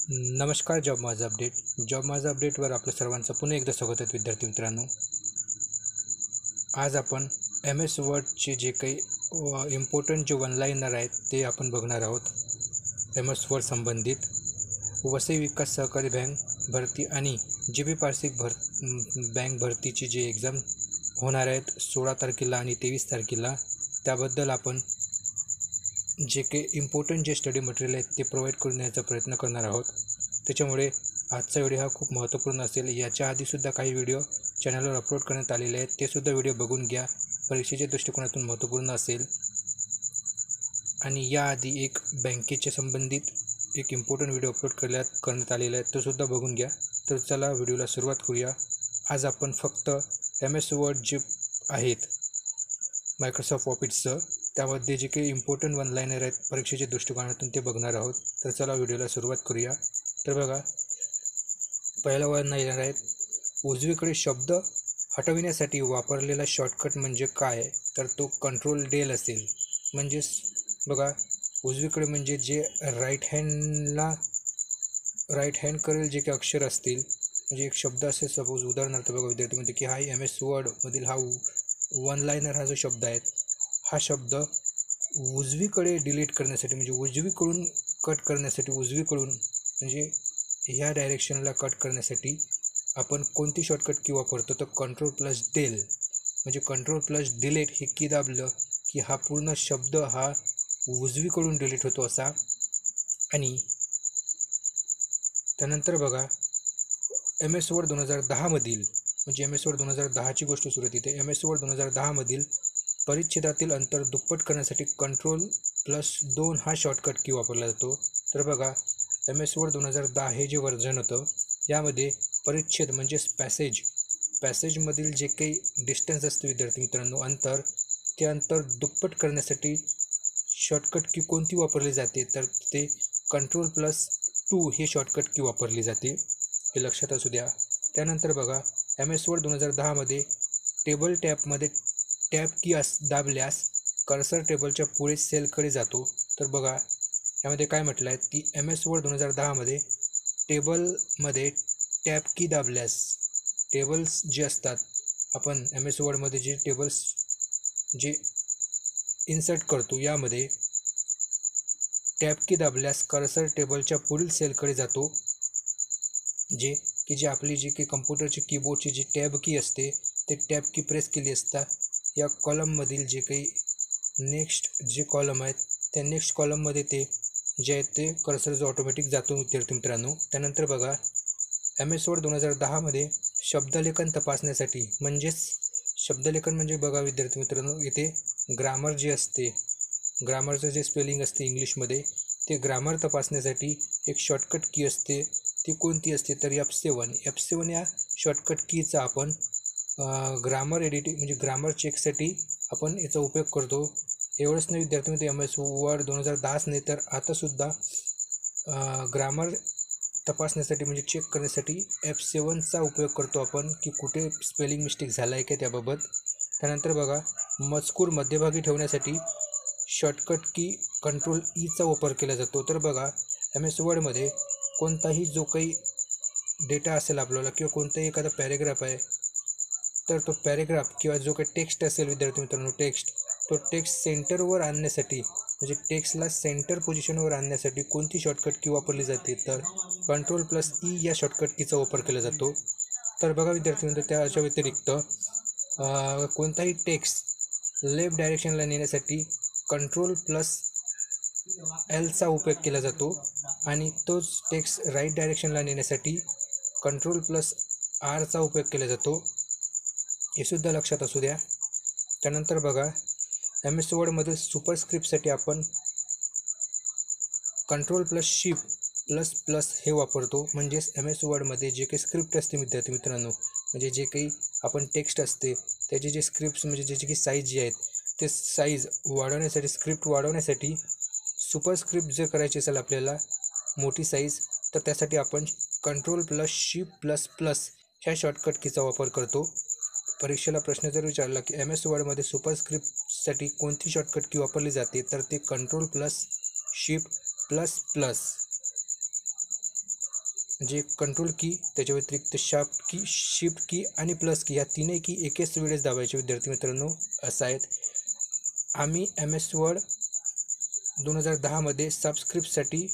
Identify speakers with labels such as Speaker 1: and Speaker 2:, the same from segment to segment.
Speaker 1: नमस्कार. जॉब माझा अपडेटवर आपल्या सर्वांचं पुन्हा एकदा स्वागत आहे विद्यार्थी मित्रांनो. आज आपण एम एस वर्डचे जे काही इम्पॉर्टंट जे वन लाईनर आहेत ते आपण बघणार आहोत. एम एस वर्ड संबंधित वसई विकास सहकारी बँक भरती आणि जी बी पारसिक बँक भरतीची जे एक्झाम होणार आहेत 16 तारखेला आणि 23 तारखेला, त्याबद्दल आपण जे काही इम्पॉर्टंट जे स्टडी मटेरियल आहेत ते प्रोव्हाइड करून देण्याचा प्रयत्न करणार आहोत. त्याच्यामुळे आजचा व्हिडिओ हा खूप महत्त्वपूर्ण असेल. याच्या आधीसुद्धा काही व्हिडिओ चॅनलवर अपलोड करण्यात आलेले आहेत, ते सुद्धा व्हिडिओ बघून घ्या. परीक्षेच्या दृष्टिकोनातून महत्त्वपूर्ण असेल. आणि याआधी एक बँकेच्या संबंधित एक इम्पॉर्टंट व्हिडिओ अपलोड करण्यात आलेला आहे, तो सुद्धा बघून घ्या. तर चला व्हिडिओला सुरुवात करूया. आज आपण फक्त एम एस वर्ड जे आहेत मायक्रोसॉफ्ट ऑफिसचं, त्यामध्ये जे काही इम्पॉर्टंट वन लाईनर आहेत परीक्षेच्या दृष्टिकोनातून ते बघणार आहोत. तर चला व्हिडिओला सुरुवात करूया. तर बघा, पहिला वन लाईनर आहे, उजवीकडे शब्द हटविण्यासाठी वापरलेला शॉर्टकट म्हणजे काय? तर तो कंट्रोल डेल असेल. म्हणजेच बघा, उजवीकडे म्हणजे जे राईट हँड करेल जे काही अक्षर असतील, म्हणजे एक शब्द असेल, सपोज उदाहरणार्थ बघा विद्यार्थी म्हणते की हा एम एस वर्डमधील हा वन लाईनर हा जो शब्द आहे, हा शब्द उजवीकडे डिलीट करण्यासाठी म्हणजे उजवीकडून कट करण्यासाठी, उजवीकडून म्हणजे ह्या डायरेक्शनला कट करण्यासाठी आपण कोणती शॉर्टकट की वापरतो? तर कंट्रोल प्लस डेल. म्हणजे कंट्रोल प्लस डिलीट हे की दाबलं की हा पूर्ण शब्द हा उजवीकडून डिलीट होतो असा. आणि त्यानंतर बघा, एम एस वर्ड 2010मधील म्हणजे एम एस वर्ड 2010ची गोष्ट सुरू होती. एम एस वर्ड 2010मधील परिच्छेदातील अंतर दुप्पट करण्यासाठी Ctrl+2 हा शॉर्टकट की वापरला जातो. तर बघा, एम एस वर्ड 2010 हे जे व्हर्जन होतं, यामध्ये परिच्छेद म्हणजेच पॅसेजमधील जे काही डिस्टन्स असते विद्यार्थी मित्रांनो, अंतर, ते अंतर दुप्पट करण्यासाठी शॉर्टकट की कोणती वापरली जाते? तर ते Ctrl+2 हे शॉर्टकट की वापरली जाते, हे लक्षात असू द्या. त्यानंतर बघा, एम एस वर्ड 2010मध्ये टेबल टॅबमध्ये टॅब की दाबल्यास कर्सर टेबलच्या पुढे सेलकडे जातो. तर बघा, यामध्ये काय म्हटलं आहे की एम एस वर्ड 2010मध्ये टेबलमध्ये टॅब की दाबल्यास, टेबल्स जे असतात, आपण एम एस वर्डमध्ये जे टेबल्स जे इन्सर्ट करतो, यामध्ये टॅब की दाबल्यास कर्सर टेबलच्या पुढील सेलकडे जातो. जे आपली जी काही कम्प्युटरची कीबोर्डची जी टॅब की असते, ते टॅब की प्रेस केली असता या कॉलममधील जे काही नेक्स्ट जे कॉलम आहेत, त्या नेक्स्ट कॉलममध्ये ते जे आहे ते कर्सर जो ऑटोमॅटिक जातो विद्यार्थी मित्रांनो. त्यानंतर बघा, एम एस वर्ड 2010मध्ये शब्दलेखन तपासण्यासाठी, म्हणजेच शब्दलेखन म्हणजे बघा विद्यार्थी मित्रांनो, इथे ग्रामर जे असते, ग्रामरचं जे स्पेलिंग असते इंग्लिशमध्ये, ते ग्रामर तपासण्यासाठी एक शॉर्टकट की असते. ती कोणती असते? तर F7 या शॉर्टकट कीचा आपण ग्रामर एडिटिंग म्हणजे ग्रामर चेकसाठी आपण याचा उपयोग करतो. एवढंच नाही विद्यार्थी मित्र, एम एस वर्ड 2010च नाही तर आतासुद्धा ग्रामर तपासण्यासाठी म्हणजे चेक करण्यासाठी F7चा उपयोग करतो आपण, की कुठे स्पेलिंग मिस्टेक झाला आहे का त्याबाबत. त्यानंतर बघा, मजकूर मध्यभागी ठेवण्यासाठी शॉर्टकट की Ctrl+E चा वापर केला जातो. तर बघा, एम एस वर्डमध्ये कोणताही जो काही डेटा असेल आपल्याला, किंवा कोणताही एखादा पॅरेग्राफ आहे, तर तो पॅरेग्राफ किंवा जो काही टेक्स्ट असेल विद्यार्थी मित्रांनो, तो टेक्स्ट सेंटरवर आणण्यासाठी, म्हणजे टेक्स्टला सेंटर पोझिशनवर आणण्यासाठी कोणती शॉर्टकट की वापरली जाते? तर Ctrl+E या शॉर्टकट कीचा वापर केला जातो. तर बघा विद्यार्थी मित्र, त्याच्या व्यतिरिक्त कोणताही टेक्स्ट लेफ्ट डायरेक्शनला नेण्यासाठी Ctrl+Lचा उपयोग केला जातो, आणि तोच टेक्स्ट राईट डायरेक्शनला नेण्यासाठी Ctrl+R चा उपयोग केला जातो, हे सुद्धा लक्षात असू द्या. त्यानंतर बघा, एम एस वर्डमध्ये सुपरस्क्रिप्टसाठी आपण Ctrl+Shift++ हे वापरतो. म्हणजेच एम एस वर्डमध्ये जे काही स्क्रिप्ट असते विद्यार्थी मित्रांनो, म्हणजे जे काही आपण टेक्स्ट असते त्याचे जे स्क्रिप्ट म्हणजे ज्याची काही साईज जे आहेत, ते साईज वाढवण्यासाठी, स्क्रिप्ट वाढवण्यासाठी सुपरस्क्रिप्ट जर करायची असेल आपल्याला मोठी साईज, तर त्यासाठी आपण Ctrl+Shift++ ह्या शॉर्टकट कीचा वापर करतो. परीक्षेला प्रश्न जर विचारला की एम एस वर्डमध्ये सुपरस्क्रिप्टसाठी कोणती शॉर्टकट की वापरली जाते, तर ते Ctrl+Shift++. जे कंट्रोल की, त्याच्या व्यतिरिक्त शिफ्ट की आणि प्लस की, या तीनही की एकेच वेळेस दाबायचे विद्यार्थी मित्रांनो असं आहेत. आम्ही MS वर्ड 2010मध्ये सबस्क्रिप्टसाठी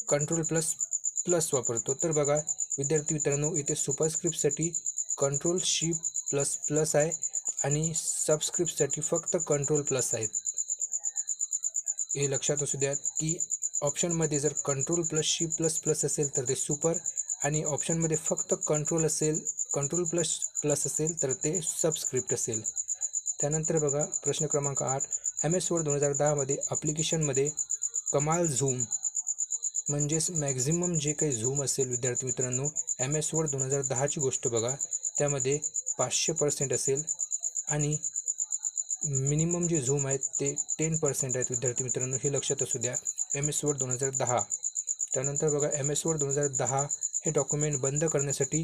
Speaker 1: कंट्रोल प्लस वापरतो. तर बघा विद्यार्थी मित्रांनो, इथे सुपरस्क्रिप्टसाठी कंट्रोल शिफ्ट प्लस आहे आणि सबस्क्रिप्टसाठी फक्त कंट्रोल प्लस आहेत. हे लक्षात असू द्या की ऑप्शनमध्ये जर कंट्रोल प्लस शिफ्ट प्लस असेल तर ते सुपर, आणि ऑप्शनमध्ये फक्त कंट्रोल प्लस असेल तर ते सबस्क्रिप्ट असेल. त्यानंतर बघा प्रश्न क्रमांक 8, MS वर्ड 2010मध्ये ॲप्लिकेशनमध्ये कमाल झूम म्हणजेच मॅक्झिमम जे काही झूम असेल विद्यार्थी मित्रांनो, MS वर्ड 2010ची गोष्ट बघा, त्यामध्ये 500% असेल आणि मिनिमम जे झूम आहेत ते 10% आहेत विद्यार्थी मित्रांनो, हे लक्षात असू द्या. MS word 2010. त्यानंतर बघा MS वर्ड 2010 हे डॉक्युमेंट बंद करण्यासाठी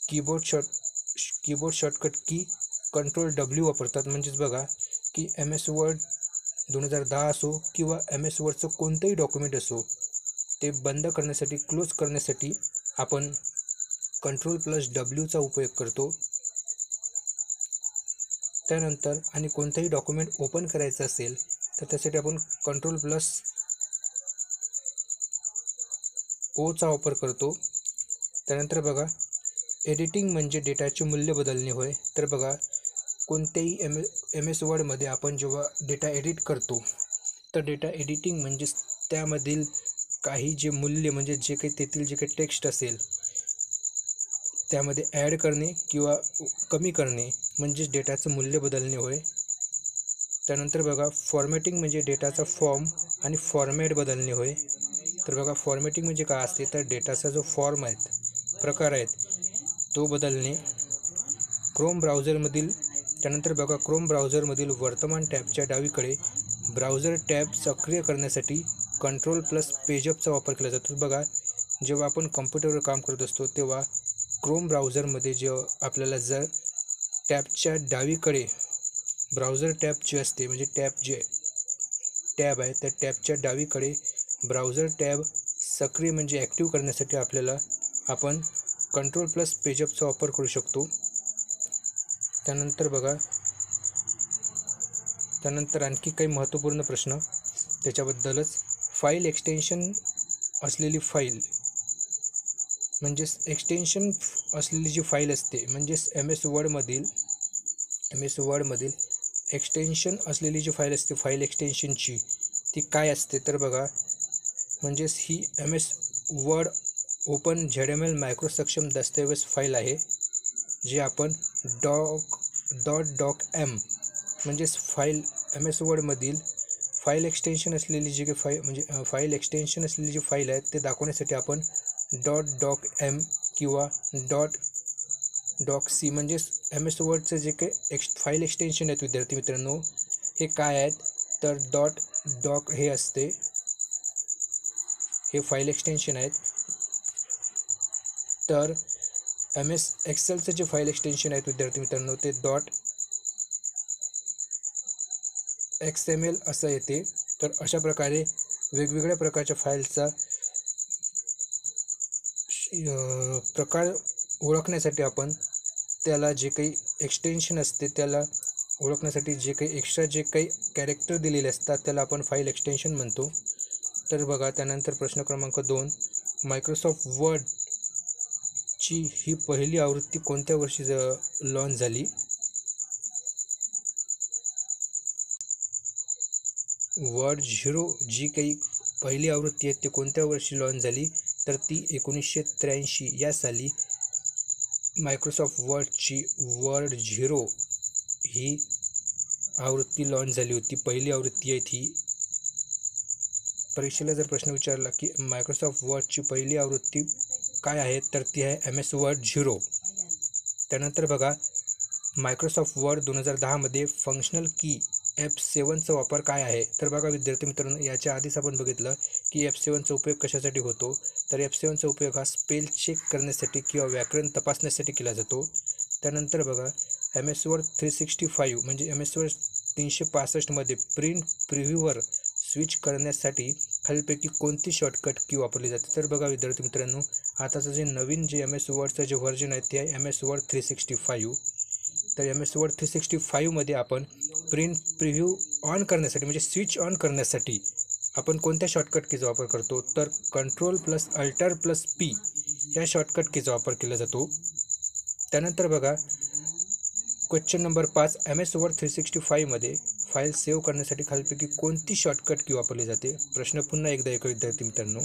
Speaker 1: कीबोर्ड शॉर्टकट की कंट्रोल W वापरतात. म्हणजेच बघा की MS वर्ड 2010 असो किंवा MS वर्डचं कोणतंही डॉक्युमेंट असो, ते बंद करण्यासाठी, क्लोज करण्यासाठी आपण Ctrl+W चा उपयोग करतो. त्यानंतर आणि कोणतंही डॉक्युमेंट ओपन करायचं असेल तर त्यासाठी आपण Ctrl+O चा वापर करतो. त्यानंतर बघा एडिटिंग म्हणजे डेटाचे मूल्य बदलणे होय. तर बघा कोणत्याही MS वर्डमध्ये आपण जेव्हा डेटा एडिट करतो तर डेटा एडिटिंग म्हणजेच त्यामधील काही जे मूल्य म्हणजे जे काही तेथील जे काही टेक्स्ट असेल त्यामध्ये ॲड करणे किंवा कमी करणे म्हणजेच डेटाचं मूल्य बदलणे होय. त्यानंतर बघा फॉर्मॅटिंग म्हणजे डेटाचा फॉर्म आणि फॉर्मॅट बदलणे होय. तर बघा फॉर्मॅटिंग म्हणजे काय असते, तर डेटाचा जो फॉर्म आहेत, प्रकार आहेत, तो बदलणे. त्यानंतर बघा क्रोम ब्राउझरमधील वर्तमान टॅबच्या डावीकडे ब्राउझर टॅब सक्रिय करण्यासाठी Ctrl+पेजअपचा वापर केला जातो. बघा जेव्हा आपण कम्प्युटरवर काम करत असतो तेव्हा क्रोम ब्राउझरमध्ये जेव्हा आपल्याला जर टॅबच्या डावीकडे ब्राउझर टॅब जे असते, म्हणजे टॅब आहे, त्या टॅबच्या डावीकडे ब्राउझर टॅब सक्रिय म्हणजे ॲक्टिव्ह करण्यासाठी आपण Ctrl+पेजअपचा वापर करू शकतो. त्यानंतर आणखी काही महत्त्वपूर्ण प्रश्न त्याच्याबद्दलच. फाईल एक्सटेन्शन असलेली फाईल म्हणजेच एक्सटेन्शन असलेली जी फाईल असते, म्हणजेच MS वर्डमधील एक्सटेन्शन असलेली जी फाईल असते, फाईल एक्सटेन्शनची ती काय असते, तर बघा म्हणजेच ही MS word open ZML micro सक्षम दस्तऐवज फाईल आहे, जी आपण .docm म्हणजेच MS वर्डमधील फाईल एक्सटेन्शन असलेली जी काही फाईल एक्सटेन्शन असलेली जी फाईल आहे ते दाखवण्यासाठी आपण .docm किंवा .docc म्हणजेच MS वर्डचं जे काही फाईल एक्सटेन्शन आहेत विद्यार्थी मित्रांनो, हे काय आहेत, तर .doc हे असते, हे फाईल एक्सटेन्शन आहेत. तर MS एक्सेलचं जे फाईल एक्सटेन्शन आहेत विद्यार्थी मित्रांनो, ते .xml असं येते. तर अशा प्रकारे वेगवेगळ्या प्रकारच्या फाईलचा प्रकार ओळखण्यासाठी आपण त्याला जे काही एक्सटेन्शन असते त्याला ओळखण्यासाठी जे काही एक्स्ट्रा जे काही कॅरेक्टर दिलेले असतात त्याला आपण फाईल एक्सटेन्शन म्हणतो. तर बघा त्यानंतर प्रश्न क्रमांक 2, मायक्रोसॉफ्ट वर्डची ही पहिली आवृत्ती कोणत्या वर्षी लॉन्च झाली? वर्ड 0 जी काही पहिली आवृत्ती आहे ती कोणत्या वर्षी लॉन्च झाली, तर ती 1983 या साली मायक्रोसॉफ्ट वर्डची वर्ड 0 ही आवृत्ती लॉन्च झाली होती. पहिली आवृत्ती आहे ती. परीक्षेला जर प्रश्न विचारला की मायक्रोसॉफ्ट वर्डची पहिली आवृत्ती काय आहे, तर ती आहे MS वर्ड 0. त्यानंतर बघा मायक्रोसॉफ्ट वर्ड 2010मध्ये फंक्शनल की F7चा वापर काय आहे, तर बघा विद्यार्थी मित्रांनो, याच्या आधीच आपण बघितलं की F7चा उपयोग कशासाठी होतो, तर F7चा उपयोग हा स्पेल चेक करण्यासाठी किंवा व्याकरण तपासण्यासाठी केला जातो. त्यानंतर बघा MS वर्ड 365 म्हणजे MS वर्ड 365मध्ये प्रिंट प्रिव्ह्यूवर स्विच करण्यासाठी खालीलपैकी कोणती शॉर्टकट की वापरली जाते? तर बघा विद्यार्थी मित्रांनो, आताचं जे नवीन जे MS वर्डचं जे व्हर्जन आहे ते आहे MS वर्ड 365. तर MS वर्ड 365मध्ये आपण प्रिंट प्रिव्ह्यू ऑन करण्यासाठी म्हणजे स्विच ऑन करण्यासाठी आपण कोणत्या शॉर्टकट कीचा वापर करतो? तर Ctrl+Alt+P या शॉर्टकट कीचा वापर केला जातो. त्यानंतर बघा क्वेश्चन नंबर 5, MS वर्ड 365मध्ये फाईल सेव्ह करण्यासाठी खालीलपैकी कोणती शॉर्टकट की वापरली जाते? प्रश्न पुन्हा एकदा ऐका विद्यार्थी मित्रांनो.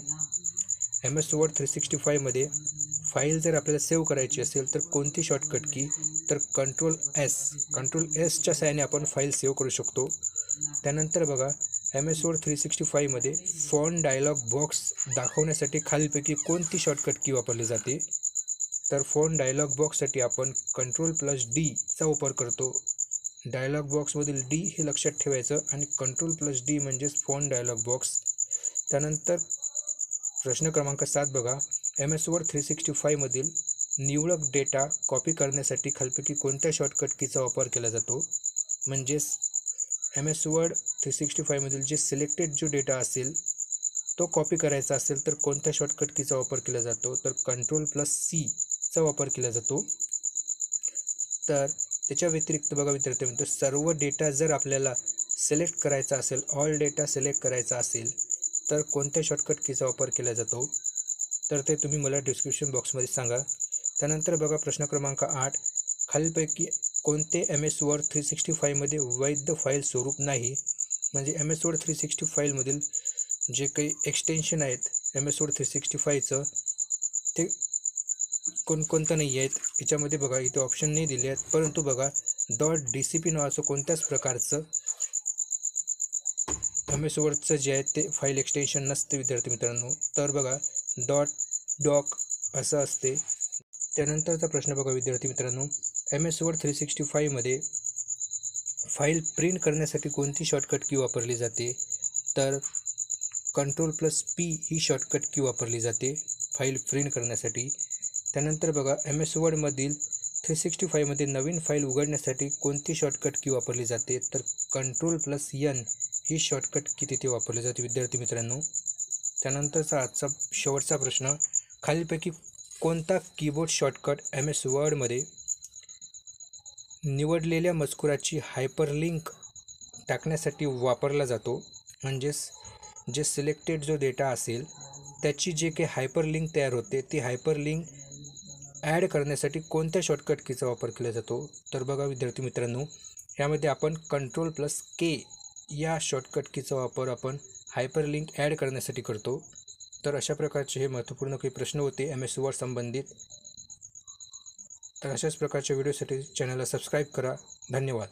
Speaker 1: MS वर्ड 365मध्ये फाईल जर आपल्याला सेव्ह करायची असेल तर कोणती शॉर्टकट की? तर कंट्रोल एसच्या साहाय्याने आपण फाईल सेव्ह करू शकतो. त्यानंतर बघा MS वर्ड 365मध्ये फॉन्ट डायलॉग बॉक्स दाखवण्यासाठी खालीलपैकी कोणती शॉर्टकट की वापरली जाते? तर फॉन्ट डायलॉग बॉक्ससाठी आपण Ctrl+D चा वापर करतो. डायलॉग बॉक्समधील D हे लक्षात ठेवायचं आणि Ctrl+D म्हणजेच फॉन्ट डायलॉग बॉक्स. त्यानंतर प्रश्न क्रमांक 7 बघा, MS वर्ड 365मधील निवडक डेटा कॉपी करण्यासाठी खालीलपैकी कोणत्या शॉर्टकट कीचा वापर केला जातो? म्हणजेच MS वर्ड 365मधील जे सिलेक्टेड जो डेटा असेल तो कॉपी करायचा असेल तर कोणत्या शॉर्टकट कीचा वापर केला जातो? तर Ctrl+C वापर केला जातो. तर त्याच्या व्यतिरिक्त बघा विद्यार्थी मित्रांनो, सर्व डेटा जर आपल्याला सिलेक्ट करायचा असेल, ऑल डेटा सिलेक्ट करायचा असेल तर कोणत्या शॉर्टकट कीचा वापर केला जातो? तर ते तुम्ही मला डिस्क्रिप्शन बॉक्समध्ये सांगा. त्यानंतर बघा प्रश्न क्रमांक 8, खालीलपैकी कोणते MS वर्ड 365मध्ये वैध फाईल स्वरूप नाही? म्हणजे MS वर्ड 365मधील जे काही एक्सटेन्शन आहेत MS वर्ड 365चं ते कोणकोणतं नाही आहेत. याच्यामध्ये बघा इथे ऑप्शन नाही दिले आहेत, परंतु बघा .dcp नावाचं कोणत्याच प्रकारचं MS वर्डचं जे आहे ते फाईल एक्सटेन्शन नसते विद्यार्थी मित्रांनो. तर बघा .doc असं असते. त्यानंतरचा प्रश्न बघा विद्यार्थी मित्रांनो, MS वर्ड 365मध्ये फाईल प्रिंट करण्यासाठी कोणती शॉर्टकट की वापरली जाते? तर Ctrl+P ही शॉर्टकट की वापरली जाते फाईल प्रिंट करण्यासाठी. त्यानंतर बघा MS वर्डमधील 365मध्ये नवीन फाईल उघडण्यासाठी कोणती शॉर्टकट की वापरली जाते? तर Ctrl+N ही शॉर्टकट की तिथे वापरली जाते विद्यार्थी मित्रांनो. त्यानंतरचा आजचा शेवटचा प्रश्न, खालीलपैकी कोणता कीबोर्ड शॉर्टकट MS वर्डमध्ये निवडलेल्या मजकुराची हायपरलिंक टाकण्यासाठी वापरला जातो? म्हणजेच जे सिलेक्टेड जो डेटा असेल त्याची जे काही हायपरलिंक तयार होते ती हायपरलिंक ॲड करण्यासाठी कोणत्या शॉर्टकट कीचा वापर केला जातो? तर बघा विद्यार्थी मित्रांनो, यामध्ये आपण Ctrl+K या शॉर्टकट कीचा वापर आपण हायपरलिंक ॲड करण्यासाठी करतो. तर अशा प्रकारचे हे महत्त्वपूर्ण काही प्रश्न होते MS वर्ड संबंधित. तर अशाच प्रकारच्या व्हिडिओसाठी चॅनलला सबस्क्राईब करा. धन्यवाद.